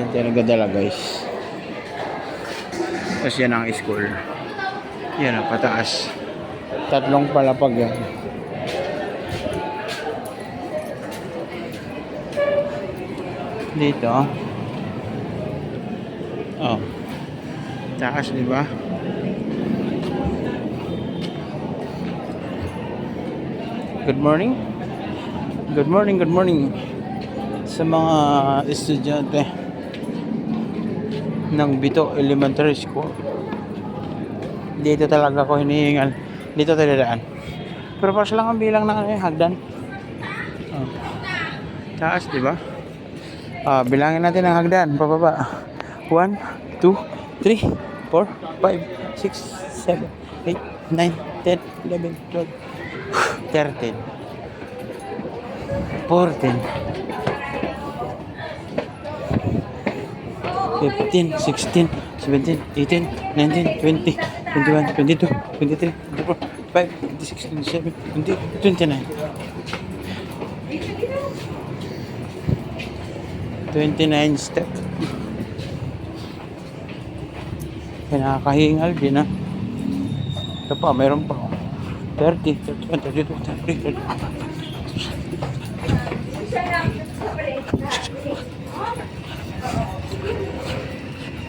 estudyante na nagdadala guys. Tapos yan ang school. Yan ang pataas. Tatlong palapag yan. Dito. Oh. Taas, di ba? Good morning. Good morning, good morning sa mga estudyante ng Bito Elementary School. Dito talaga ako hinihingal. Dito tayo dadaan. Pero pas lang ang bilang ng hagdan. Oh. Taas, di ba? Bilangin natin ang hagdan. Pababa. 1, 2, 3, 4, 5, 6, 7, 8, 9, 10, 11, 12, 13, 14, 15, 16, 17, 18, 19, 20, 21, 22, 23, 24, 25, 26, 27, 28, 29. 29 step. Nakakahingal din ah. Ito pa, mayroon pa. 30, 31, 32, 33,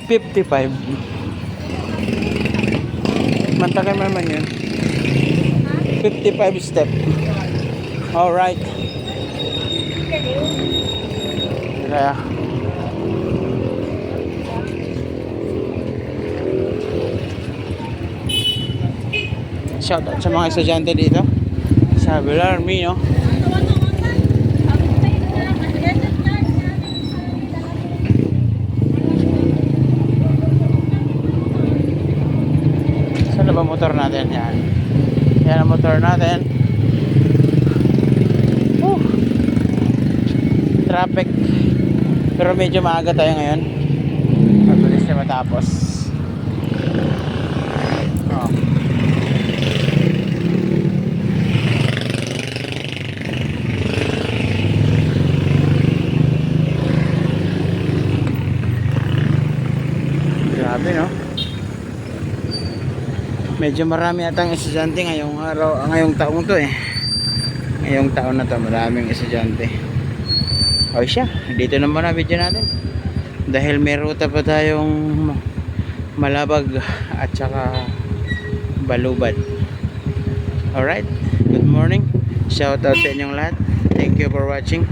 55. Mantakay mo naman yun. 55 step. Alright. Kaya shout out sa mga estudyante dito sa Bellarmine, no? Saan na ba motor natin? Yan. Yan ang motor natin. Traffic. Pero medyo maaga tayo ngayon. Mabilis na matapos. Oh. Grabe, no? Medyo marami atang estudyante ngayong araw, ngayong taong to eh. Ngayong taon na to, maraming estudyante. O siya, dito naman na video natin. Dahil may ruta pa tayong Malabag at saka Balubad. Alright, good morning. Shout out sa inyong lahat. Thank you for watching.